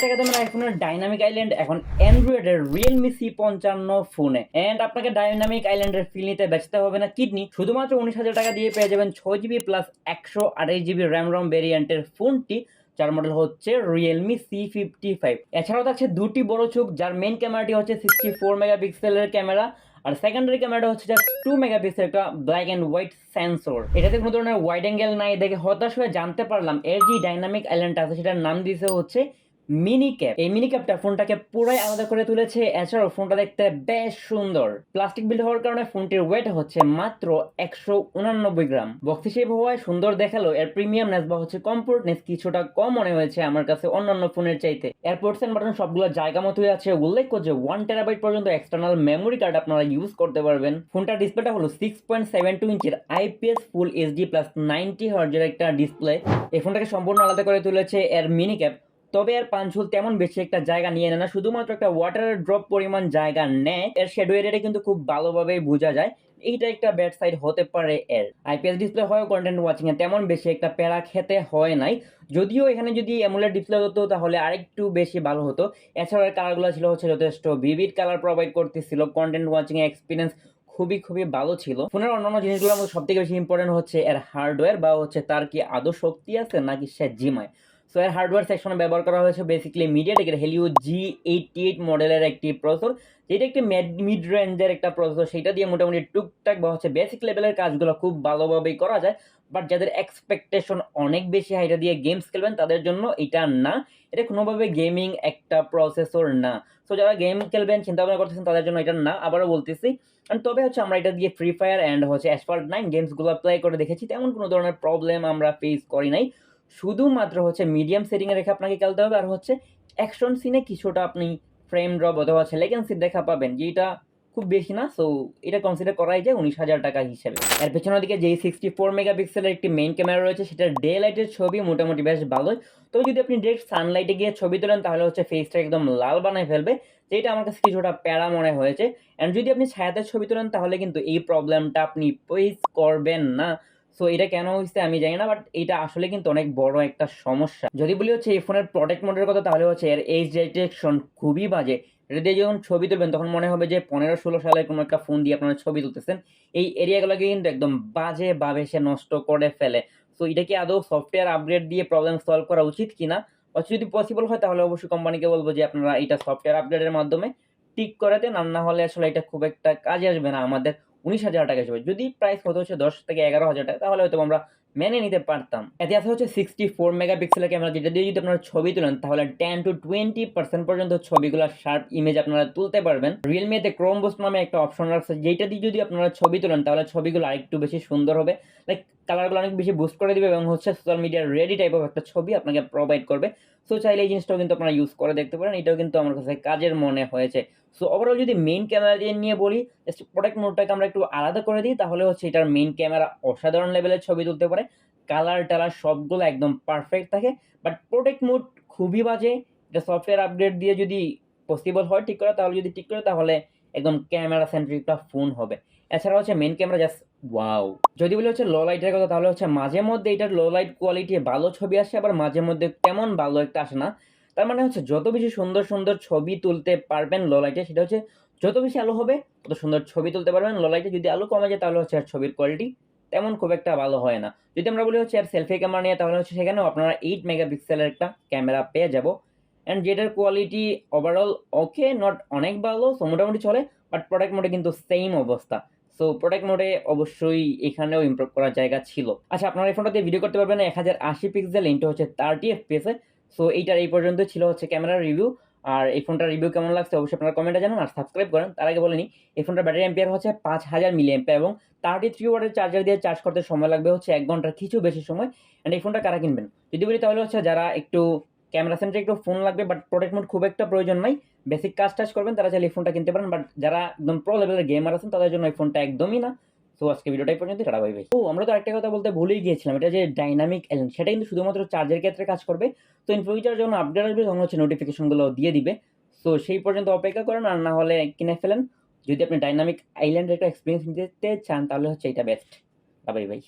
টাকা দামের আইফোনের ডাইনামিক আইল্যান্ড এখন অ্যান্ড্রয়েডের রিয়েলমি C55 ফোনে। এন্ড আপনাকে ডাইনামিক আইল্যান্ডের ফিল নিতে বেচতে হবে না কিডনি, শুধুমাত্র 19,000 টাকা দিয়ে পেয়ে যাবেন 6GB plus 128GB RAM ROM ভেরিয়েন্টের ফোনটি, যার মডেল হচ্ছে রিয়েলমি C55। এছাড়াও থাকছে দুটি বড় চোখ, যার মেইন ক্যামেরাটি হচ্ছে 64 মেগাপিক্সেলের ক্যামেরা, আর সেকেন্ডারি ক্যামেরাটা হচ্ছে জাস্ট 2 মেগাপিক্সেল একটা ব্ল্যাক এন্ড হোয়াইট সেন্সর। এটাতে কোনো ধরনের ওয়াইড অ্যাঙ্গেল নাই দেখে হতাশ হয়ে জানতে পারলাম এর যে ডাইনামিক আইল্যান্ড আছে সেটার নাম দিয়েছে হচ্ছে মিনি ক্যাপ। এই মিনি ক্যাপটা ফোনটাকে পুরাই আলাদা করে তুলেছে। এছাড়াও ফোনটা দেখতে বেশ সুন্দর। প্লাস্টিক বিল্ড হওয়ার কারণে ফোনটির ওয়েট হচ্ছে মাত্র 189 গ্রাম। বক্সি শেপ হওয়ায় সুন্দর দেখালো এর প্রিমিয়ামনেস বা হচ্ছে কমফোর্টনেস কিছুটা কম মনে হয়েছে আমার কাছে অন্যান্য ফোনের চাইতে। এয়ারপোর্টস এন্ড বাটন সবগুলো জায়গা মতোই আছে। উল্লেখ্য যে 1 টেরাবাইট পর্যন্ত এক্সটার্নাল মেমোরি কার্ড আপনারা ইউজ করতে পারবেন। ফোনটার ডিসপ্লেটা হলো 6.72 ইঞ্চির IPS ফুল HD প্লাস 90 হার্জের একটা ডিসপ্লে। এই ফোনটাকে সম্পূর্ণ আলাদা করে তুলেছে এর মিনি ক্যাপ। তবে এর পাঞ্চুল তেমন বেশি একটা জায়গা নিয়ে নেয় না, শুধুমাত্র একটা ওয়াটারের ড্রপ পরিমাণ জায়গা নেয়। এর শ্যাডো এরিয়াটা কিন্তু খুব ভালোভাবেই বোঝা যায়। এইটা একটা ব্যাড সাইড হতে পারে এর। IPS ডিসপ্লে হয় কন্টেন্ট ওয়াচিং এ তেমন বেশি একটা প্যারা খেতে হয় নাই। যদিও এখানে যদি অ্যামোলেড ডিসপ্লে হতো তাহলে আরেকটু বেশি ভালো হতো। এছাড়াও কালারগুলো ছিল হচ্ছে যথেষ্ট ভিভিড কালার প্রোভাইড করতেছিল। কন্টেন্ট ওয়াচিং এর এক্সপিরিয়েন্স খুবই ভালো ছিল। ফোনের অন্যান্য জিনিসগুলোর মধ্যে সবথেকে বেশি ইম্পর্টেন্ট হচ্ছে এর হার্ডওয়্যার, বা হচ্ছে তার কি আদৌ শক্তি আছে নাকি সে জিমায়। সো এর হার্ডওয়্যার সেকশনে ব্যবহার করা হয়েছে বেসিক্যালি মিডিয়াটেকের হেলিও G88 মডেলের একটি প্রসেসর, যেটা একটি মিড রেঞ্জের একটা প্রসেসর। সেটা দিয়ে মোটামুটি টুকটাক বা হচ্ছে বেসিক লেভেলের কাজগুলো খুব ভালোভাবেই করা যায়। বাট যাদের এক্সপেকটেশন অনেক বেশি হাই, এটা দিয়ে গেমস খেলবেন তাদের জন্য এটা না। এটা কোনোভাবে গেমিং একটা প্রসেসর না। সো যারা গেম খেলবেন চিন্তা ভাবনা করতেছেন তাদের জন্য এটা না, আবারও বলতেছি। তবে হচ্ছে আমরা এটা দিয়ে ফ্রি ফায়ার অ্যান্ড হচ্ছে অ্যাসফল্ট 9 গেমসগুলো প্লে করে দেখেছি, তেমন কোনো ধরনের প্রবলেম আমরা ফেস করি নাই। শুধুমাত্র হচ্ছে মিডিয়াম সেটিংয়ে রেখে আপনাকে খেলতে হবে, আর হচ্ছে অ্যাকশন সিনে কিছুটা আপনি ফ্রেম ড্রপ অথবা হচ্ছে লেগেন্সি দেখা পাবেন, যেটা খুব বেশি না। সো এটা কনসিডার করাই যায় 19,000 টাকা হিসেবে। এর পেছনের দিকে যেই 64 মেগাপিক্সেলের একটি মেইন ক্যামেরা রয়েছে, সেটার ডে লাইটের ছবি মোটামুটি বেশ ভালোই। তবে যদি আপনি ডিরেক্ট সানলাইটে গিয়ে ছবি তোলেন তাহলে হচ্ছে ফেসটা একদম লাল বানায় ফেলবে, যেটা আমার কাছে কিছুটা প্যারা মনে হয়েছে। অ্যান্ড যদি আপনি ছায়াতে ছবি তোলেন তাহলে কিন্তু এই প্রবলেমটা আপনি ফেস করবেন না। সো এটা কেন হয়েছে আমি জানি না, বাট এটা আসলে কিন্তু অনেক বড় একটা সমস্যা। যদি বলি হচ্ছে এই ফোনের প্রোটেক্ট মোডের কথা, তাহলে হচ্ছে এর এজ ডিটেকশন খুবই বাজে। এটা দিয়ে যখন ছবি তুলবেন তখন মনে হবে যে 15-16 সালের কোনো একটা ফোন দিয়ে আপনারা ছবি তুলতেছেন। এই এরিয়াগুলোকে কিন্তু একদম বাজে ভাবে সে নষ্ট করে ফেলে। সো এটা কি আদৌ সফটওয়্যার আপগ্রেড দিয়ে প্রবলেম সলভ করা উচিত কিনা, যদি পসিবল হয় তাহলে অবশ্যই কোম্পানিকে বলবো যে আপনারা এটা সফটওয়্যার আপগ্রেডের মাধ্যমে ঠিক করে দেন। আর না হলে আসলে এটা খুব একটা কাজে আসবে না আমাদের। 19,000 টাকা হিসেবে যদি প্রাইস হতো হচ্ছে 10 থেকে 11,000 টাকা, তাহলে হয়তো আমরা মেনে নিতে পারতাম। এতে আছে হচ্ছে 64 মেগাপিক্সেলের ক্যামেরা, যেটা দিয়ে যদি আপনারা ছবি তুলেন তাহলে 10 to 20% পর্যন্ত ছবিগুলো শার্প ইমেজ আপনারা তুলতে পারবেন। রিয়েলমি এতে ক্রোম বুস্ট নামে একটা অপশন রাখছে, যেটা দিয়ে যদি আপনারা ছবি তুলেন তাহলে ছবিগুলো আরেকটু বেশি সুন্দর হবে। লাইক কালারগুলো অনেক বেশি বুস্ট করে দিবে এবং হচ্ছে সোশ্যাল মিডিয়ার রেডি টাইপ অফ একটা ছবি আপনাকে প্রোভাইড করবে। সো চাইলে এই জিনিসটাও কিন্তু আপনারা ইউজ করে দেখতে পারেন। এটাও কিন্তু আমার কাছে কাজের মনে হয়েছে। সো ওভারঅল যদি মেইন ক্যামেরা দিয়ে নিয়ে বলি, জাস্ট প্রোটেক্ট মোডটাকে আমরা একটু আলাদা করে দিই, তাহলে হচ্ছে এটার মেইন ক্যামেরা অসাধারণ লেভেলের ছবি তুলতে পারে। কালার টালার সবগুলো একদম পারফেক্ট থাকে। বাট প্রোটেক্ট মোড খুবই বাজে। এটা সফটওয়্যার আপগ্রেড দিয়ে যদি পসিবল হয় ঠিক করে, তাহলে যদি ঠিক করে তাহলে একদম ক্যামেরা সেন্ট্রিক একটা ফোন হবে। এছাড়া হচ্ছে মেইন ক্যামেরা জাস্ট ওয়াও। যদি বলি হচ্ছে লো লাইটের কথা, তাহলে হচ্ছে মাঝে মধ্যে এটার লো লাইট কোয়ালিটি ভালো ছবি আসে, আবার মাঝে মধ্যে তেমন ভালো একটা আসে না। তার মানে হচ্ছে যত বেশি সুন্দর সুন্দর ছবি তুলতে পারবেন লো লাইটে, সেটা হচ্ছে যত বেশি আলো হবে তত সুন্দর ছবি তুলতে পারবেন। লো লাইটে যদি আলো কমে যায় তাহলে হচ্ছে আর ছবির কোয়ালিটি তেমন খুব একটা ভালো হয় না। যদি আমরা বলি হচ্ছে আর সেলফি ক্যামেরা নিয়ে, তাহলে হচ্ছে সেখানেও আপনারা 8 মেগাপিক্সেলের একটা ক্যামেরা পেয়ে যাব। অ্যান্ড যেটার কোয়ালিটি ওভারঅল ওকে, নট অনেক ভালো, সো মোটামুটি চলে। বাট প্রোডাক্ট মোডে কিন্তু সেম অবস্থা। সো প্রোডাক্ট মোডে অবশ্যই এখানেও ইমপ্রুভ করার জায়গা ছিল। আচ্ছা, আপনারা এই ফোনটা দিয়ে ভিডিও করতে পারবেন 1080 পিক্সেল ইন্টু হচ্ছে 30 FPS এ। সো এইটার এই পর্যন্ত ছিল হচ্ছে ক্যামেরার রিভিউ। আর এই ফোনটার রিভিউ কেমন লাগছে অবশ্যই আপনারা কমেন্টে জানান আর সাবস্ক্রাইব করেন। তার আগে বলে নিই, এই ফোনটার ব্যাটারি অ্যাম্পিয়ার হচ্ছে 5000 মিলি অ্যাম্পিয়ার এবং 33 ওয়াটের চার্জার দিয়ে চার্জ করতে সময় লাগবে হচ্ছে 1 ঘন্টার কিছু বেশি সময়। অ্যান্ড এই ফোনটা কারা কিনবেন যদি বলি, তাহলে হচ্ছে যারা একটু ক্যামেরা সেন্টারে একটু ফোন লাগবে বাট প্রোটেক্ট মোড খুব একটা প্রয়োজন নাই, বেসিক কাজ টাজ করবেন, তারা চাইলে এই ফোনটা কিনতে পারেন। বাট যারা একদম প্রো লেভেলের গেমার আছেন তাদের জন্য এই ফোনটা একদমই না। সো আজকে ভিডিওটাই পর্যন্ত, টাটা বাই বাই। ও আমরা তো একটা কথা বলতে ভুলেই গিয়েছিলাম, এটা যে ডাইনামিক আইল্যান্ড সেটা কিন্তু শুধুমাত্র চার্জের ক্ষেত্রে কাজ করবে। তো ইন ফিউচার যখন আপডেট আসবে তখন হচ্ছে নোটিফিকেশনগুলো দিয়ে দিবে। সো সেই পর্যন্ত অপেক্ষা করেন, আর না হলে কিনে ফেলেন। যদি আপনি ডাইনামিক আইল্যান্ডের একটা এক্সপিরিয়েন্স নিতে চান তাহলে হচ্ছে এটা বেস্ট। Bye bye.